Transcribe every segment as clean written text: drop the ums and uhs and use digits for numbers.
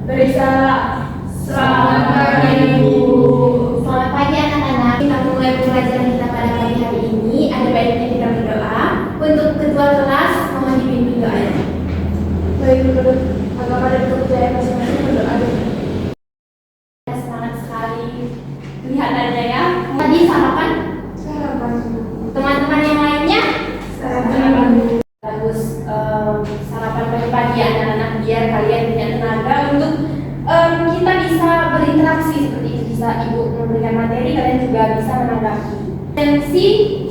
Berisa. Selamat pagi, Ibu. Selamat pagi anak-anak. Kita mulai pembelajaran kita pada pagi hari ini. Ada baiknya kita berdoa. Untuk ketua kelas, mohon dipimpin doanya. Baik, menurut agama dan kepercayaan masing-masing berdoa dulu. Semangat sekali. Lihat aja ya. Tadi sarapan? Sarapan. Teman-teman yang lainnya? Sarapan. Bagus. Sarapan pagi-pagi anak-anak biar kalian punya tenaga untuk kita bisa berinteraksi seperti itu. Bisa ibu memberikan materi, kalian juga bisa menanggapi. Tensi,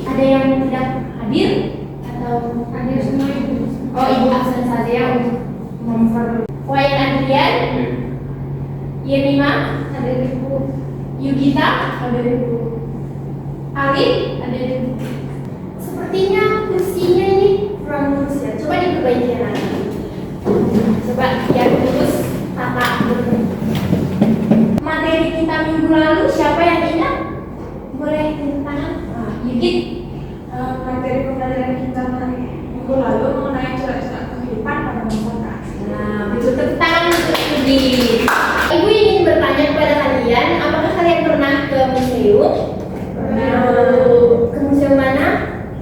ada yang tidak hadir atau Hadir semua Ibu. oh ibu absen saja ya untuk Wayan Adrian, Yemima, Hadir Ibu. Yugita, Hadir Ibu. Alif, Hadir Ibu. sepertinya kursinya ini kurang lurus ya. Coba diperbaiki ya nanti. Coba biar lurus tata. Materi kita minggu lalu siapa yang ingat? Boleh tunjuk tangan. Yugit. Materi pembelajaran kita minggu lalu mengenai corak-corak kehidupan pada masyarakat. Nah, betul, tepuk tangan untuk Yugit. Ibu ingin bertanya kepada kalian, apakah kalian pernah ke museum? Pernah. Ke museum mana?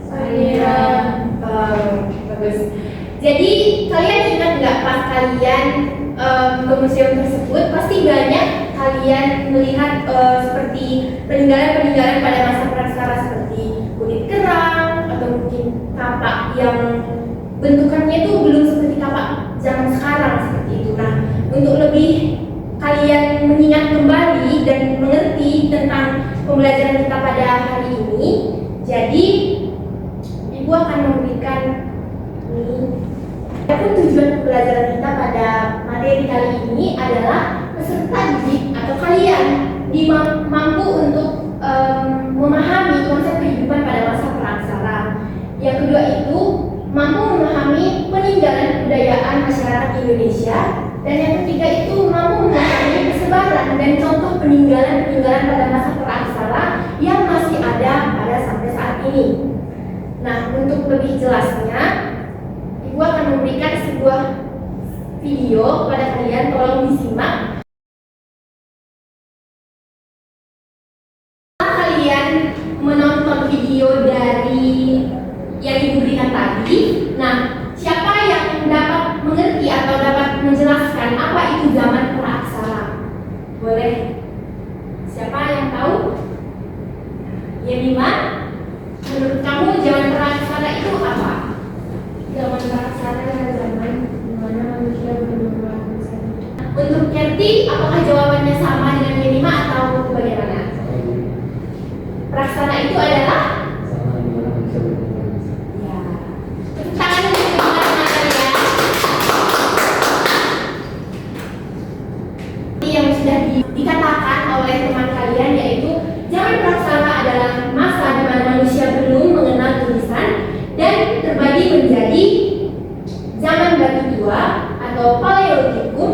Saya. Bagus. Jadi kalian ingat nggak pas kalian ke museum tersebut pasti banyak kalian melihat seperti peninggalan-peninggalan pada masa prasejarah seperti kulit kerang atau mungkin kapak yang bentukannya itu belum seperti kapak zaman sekarang seperti itu. Nah, untuk lebih kalian mengingat kembali dan mengerti tentang pembelajaran kita pada hari ini, jadi Ibu akan memberikan ini. Adapun tujuan pembelajaran kita pada materi kali ini adalah peserta didik atau kalian mampu untuk memahami konsep kehidupan pada masa praksara. Yang kedua itu mampu memahami peninggalan kebudayaan masyarakat Indonesia, dan yang ketiga itu mampu memahami persebaran dan contoh peninggalan-peninggalan pada masa praksara yang masih ada pada sampai saat ini. Nah, untuk lebih jelasnya, Ibu akan memberikan sebuah video kepada kalian, tolong disimak. Setelah kalian menonton video dari yang Ibu berikan tadi, nah, siapa yang dapat mengerti atau dapat menjelaskan apa itu zaman praaksara? Boleh? Siapa yang tahu? Yemima? Menurut kamu zaman praaksara itu apa? Zaman praksara adalah zaman di mana manusia belum melakukan. Untuk Kerti, apakah jawabannya sama dengan Yemima atau bagaimana? Praksara itu adalah? Sama di mana manusia berkembang. Ya. Tepuk tangan untuk teman-teman kalian. Yang sudah dikatakan oleh teman kalian yaitu zaman praksara adalah masa di mana manusia belum mengenal tulisan dan terbagi menjadi zaman batu tua atau paleolitikum,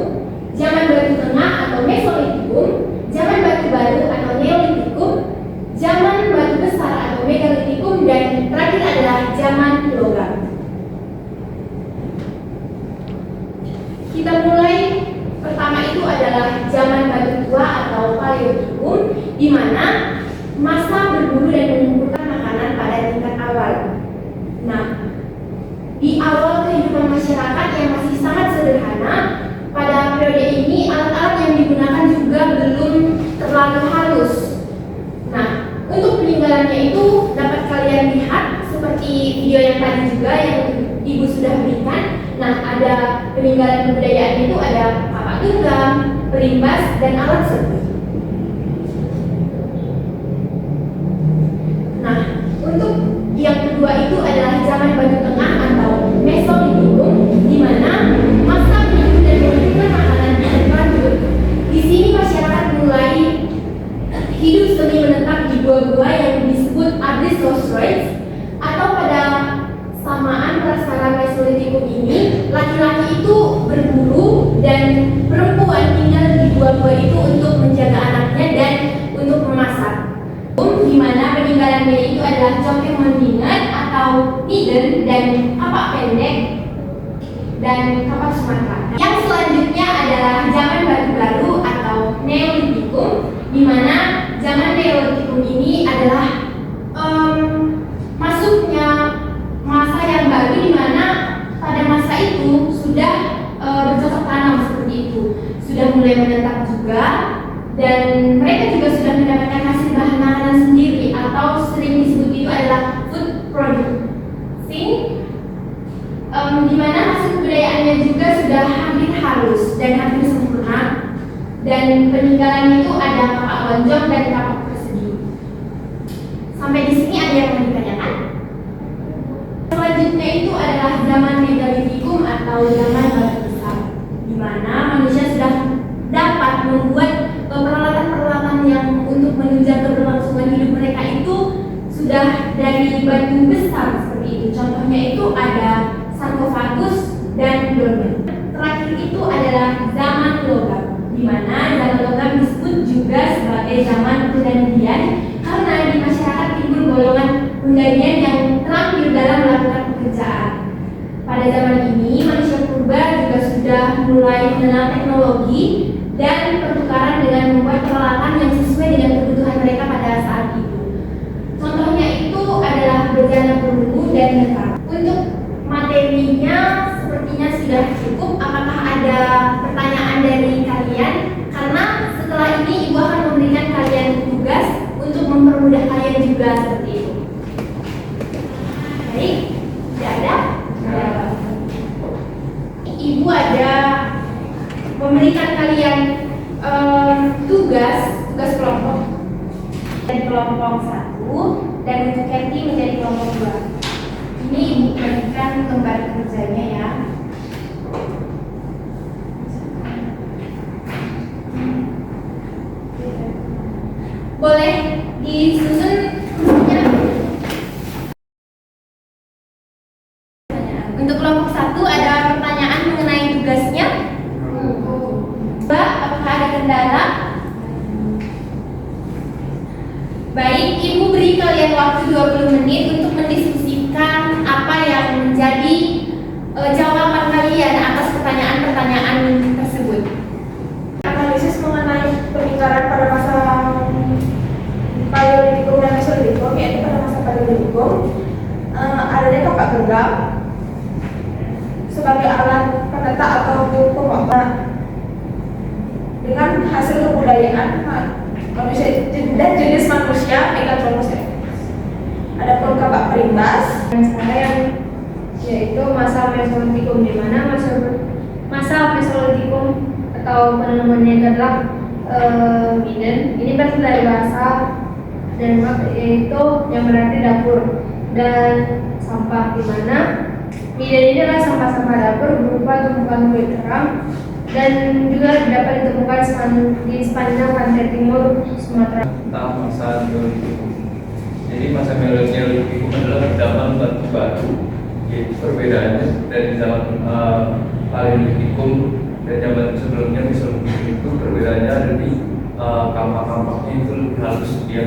zaman batu tengah atau mesolitikum, zaman batu baru atau neolitikum, zaman batu besar atau megalitikum, dan terakhir adalah zaman logam. Kita mulai. Pertama itu adalah zaman batu tua atau paleolitikum, di mana masa berburu dan mengumpulkan makanan pada tingkat awal. Nah, di awal kehidupan masyarakat yang masih sangat sederhana, pada periode ini alat-alat yang digunakan juga belum terlalu halus. Nah, untuk peninggalannya itu dapat kalian lihat seperti video yang tadi juga yang Ibu sudah berikan. Nah, ada peninggalan kebudayaan itu ada kapak genggam, perimbas, dan alat serbuk. Nah, untuk yang kedua itu adalah zaman batu tengah atau mesolitikum, di mana masa berburu dan mengumpulkan makanan berlanjut. Di sini masyarakat mulai hidup semi menetap di gua-gua yang disebut Abristosroids, atau pada samaan praksara mesolitikum ini laki-laki itu berburu dan perempuan tinggal di gua-gua itu untuk menjaga anaknya dan untuk memasak. Di mana peninggalannya itu adalah congkeh mendingan atau hidden dan kapak pendek dan kapak Sumatera. Yang selanjutnya adalah zaman sudah mulai menetap juga, dan mereka juga sudah mendapatkan hasil bahan makanan sendiri atau sering disebut itu adalah food producing, di mana hasil kebudayaannya juga sudah hampir halus dan hampir sempurna, dan peninggalan itu ada kapak lonjong dan kapak persegi. Sampai di sini ada yang mau ditanyakan? Selanjutnya itu adalah zaman Megalitikum atau zaman batu besar, di mana manusia sudah dapat membuat peralatan-peralatan yang untuk menunjang keberlangsungan hidup mereka itu sudah dari batu besar seperti itu. Contohnya itu ada sarkofagus dan dolmen. Terakhir itu adalah zaman logam, di mana zaman logam disebut juga sebagai zaman pergantian karena di masyarakat timbul golongan penggantian yang terampil dalam melakukan pekerjaan. Pada zaman ini manusia purba juga sudah mulai mengenal teknologi dan pertukaran dengan membuat peralatan yang sesuai dengan kebutuhan mereka pada saat itu. Contohnya itu adalah bejana perunggu dan nekar. Untuk materinya sepertinya sudah cukup. Apakah ada pertanyaan dari kalian? Karena setelah ini ibu akan memberikan kalian tugas untuk mempermudah kalian juga seperti itu. Baik, tidak ada? Ibu ada memberikan kalian tugas kelompok dari kelompok 1 dan untuk Kathy menjadi kelompok 2. Ini ibu berikan gambar kerjanya ya. Boleh disusun grupnya. Untuk kelompok 1 ada pertanyaan mengenai tugasnya. Mbak, apakah ada kendala? Baik, ibu beri kalian waktu 20 menit untuk mendiskusikan apa yang menjadi jawaban kalian atas pertanyaan-pertanyaan tersebut. Analisis mengenai peninggalan pada masa Paleolitikum dan Mesolitikum, yaitu pada masa Paleolitikum adanya kapak genggam sebagai alat peneta atau pemotong dengan hasil kebudayaan manusia dan jenis manusia Megatronus. Adapun kapak perimbas Sekarang yaitu masa Mesolitikum, di mana masa Mesolitikum atau penemuannya adalah Miden. Ini berasal dari bahasa Denmark, yaitu yang berarti dapur dan sampah, di mana Miden ini adalah sampah-sampah dapur berupa tumpukan kulit kerang dan juga dapat ditemukan di sepanjang pantai timur Sumatera. Tentang masa Neolitikum. Jadi masa Neolitikum adalah zaman batu. Yaitu perbedaannya dari zaman Paleolitikum dan zaman sebelumnya Mesolitikum itu perbedaannya ada di kampak-kampaknya itu lebih halus, dia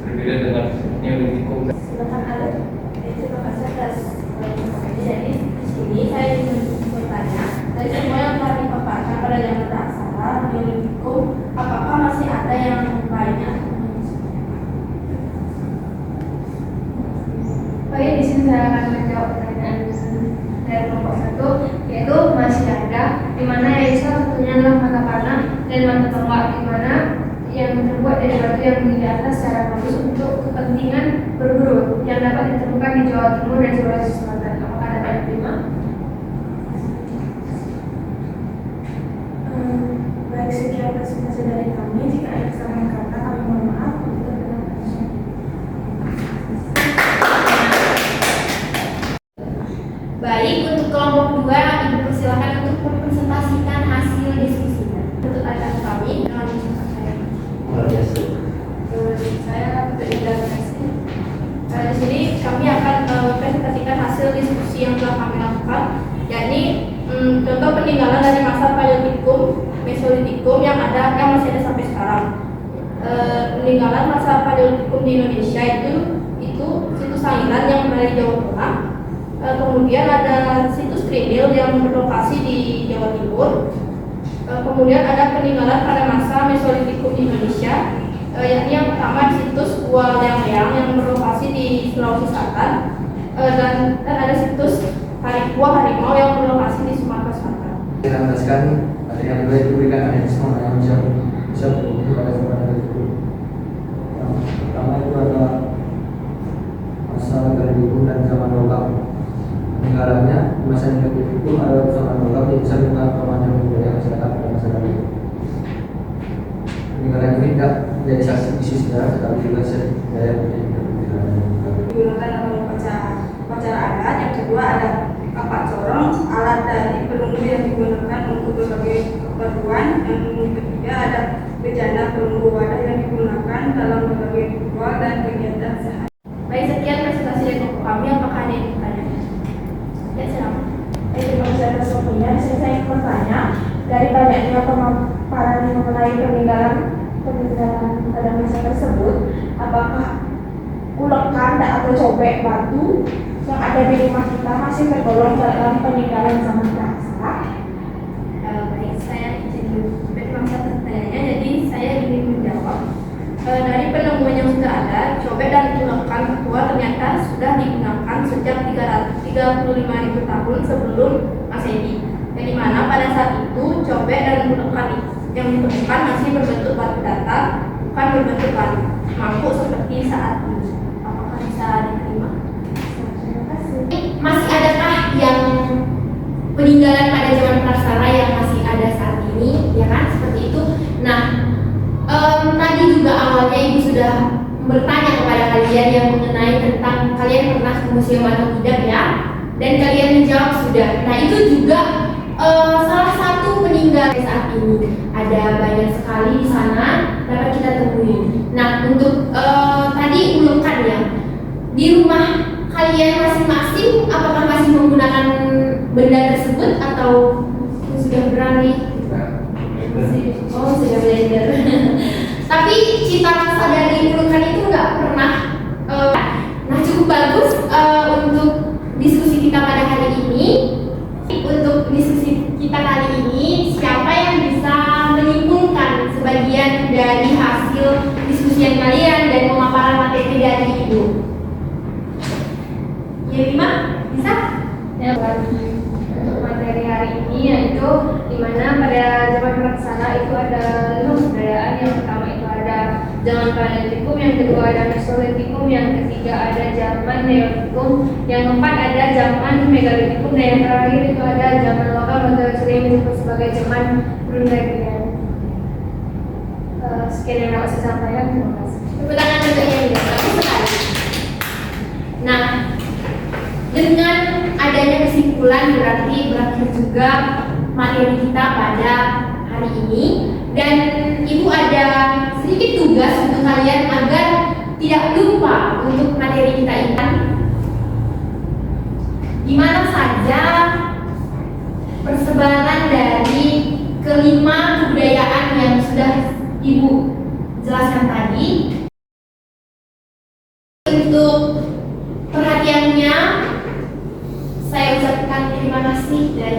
berbeda dengan Neolitikum. silakan ada terima kasih atas jadi di sini saya ingin bertanya dari semua yang telah dipaparkan pada zaman praksara Neolitikum, apakah masih ada yang lainnya? Baik, di sini saya akan menjawab pertanyaan dari kelompok 1, yaitu masih ada, di mana yaitu salah satunya adalah mata panah dan mata tonggak, di mana yang terbuat dari batu yang di atas secara bagus untuk kepentingan berburu yang dapat ditemukan di Jawa Timur dan Sulawesi Selatan. Apakah dapat diterima? Baik, sekian presentasi dari kami. Jika ada kesalahan kata, kami mohon maaf. Baik, untuk kelompok 2 ibu persilakan untuk mempresentasikan hasil diskusinya. Untuk atas kami dengan saya. Luar biasa. Saya tidak kasih. Di sini kami akan mempresentasikan hasil diskusi yang telah kami lakukan, yakni contoh peninggalan dari masa Paleolitikum, Mesolitikum yang masih ada sampai sekarang. Peninggalan masa Paleolitikum di Indonesia itu situs Sangiran yang berada di Jawa Tengah. Kemudian ada situs Tridil yang berlokasi di Jawa Timur. Kemudian ada peninggalan pada masa Mesolitikum di Indonesia, yakni yang pertama situs Gua Leang-Leang yang berlokasi di Sulawesi Selatan, dan ada situs Gua Harimau yang berlokasi di Sumatera Selatan. Kita menjelaskan materi yang kedua itu memberikan mekanisme yang bisa berfungsi pada zaman tersebut. Yang pertama itu ada masa negara dan zaman logam. Peninggalannya masa negara itu ada zaman logam yang bisa merupakan pemandangan budaya masyarakat pada masa lalu. Peninggalan ini tidak menjadi saksi isu sejarah tetapi juga sejarah menjadi peninggalan. Digunakan dalam upacara adat. Yang kedua ada kapak corong, alat dari perunggu yang digunakan untuk berbagai keperluan. Yang ketiga ada bejana perunggu wadah yang digunakan dalam berbagai ritual dan kegiatan sehari. Baik, sekian presentasi dari kelompok kami. Apakah ada yang bertanya? Ya, silakan. Terima kasih atas waktunya. Saya ingin bertanya, dari banyaknya pemaparan mengenai peninggalan pada masa tersebut, apakah ulekan atau cobek batu yang ada di rumah kita masih tergolong dalam peninggalan zaman prasejarah? Baik, saya izin terima kasih atas pertanyaannya. Jadi saya ingin menjawab. Dari penemuan yang sudah ada, cobek dan ulekan tua ternyata sudah digunakan sejak 35.000 tahun sebelum Masehi. Yang dimana pada saat itu cobek dan ulekan yang ditemukan masih berbentuk batu datar, bukan berbentuk batu mangkuk seperti saat ini. Apakah bisa diterima? Terima kasih. Masih adakah yang peninggalan pada zaman prasejarah yang masih ada saat ini, ya kan? Seperti itu. Nah, tadi juga awalnya Ibu sudah bertanya kepada kalian yang mengenai tentang kalian pernah ke museum atau tidak ya, dan kalian menjawab sudah. Nah, itu juga salah satu peninggalan saat ini. Ada banyak sekali di sana dapat kita temui. Nah, untuk tadi ulekan ya, di rumah kalian masing-masing apakah masih menggunakan benda tersebut atau sudah beralih? Oh, sudah blender. Tapi cita rasa dari ulekan itu nggak pernah. Nah, cukup bagus untuk diskusi kita pada hari ini. Untuk diskusi kita kali ini, siapa yang bisa menyimpulkan sebagian dari hasil diskusian kalian dan pemaparan materi dari Ibu? Lima, bisa? Ya, untuk materi hari ini yaitu dimana pada zaman prasejarah itu ada 5 kebudayaan. Yang pertama itu ada zaman Paleolitikum, yang kedua ada Mesolitikum, yang ketiga ada zaman Neolitikum, yang keempat ada zaman Megalitikum, dan yang terakhir itu ada zaman logam atau sering disebut sebagai zaman Bruneian. Sekian yang dapat saya sampaikan. Terima kasih. Tepuk tangan untuk yang tidak bagus sekali. Nah, dengan adanya kesimpulan berarti berakhir juga materi kita pada hari ini, dan Ibu ada sedikit tugas untuk kalian agar tidak lupa untuk materi kita ini. Di mana saja persebaran dari kelima kebudayaan yang sudah Ibu jelaskan tadi. Untuk perhatiannya saya ucapkan terima kasih dan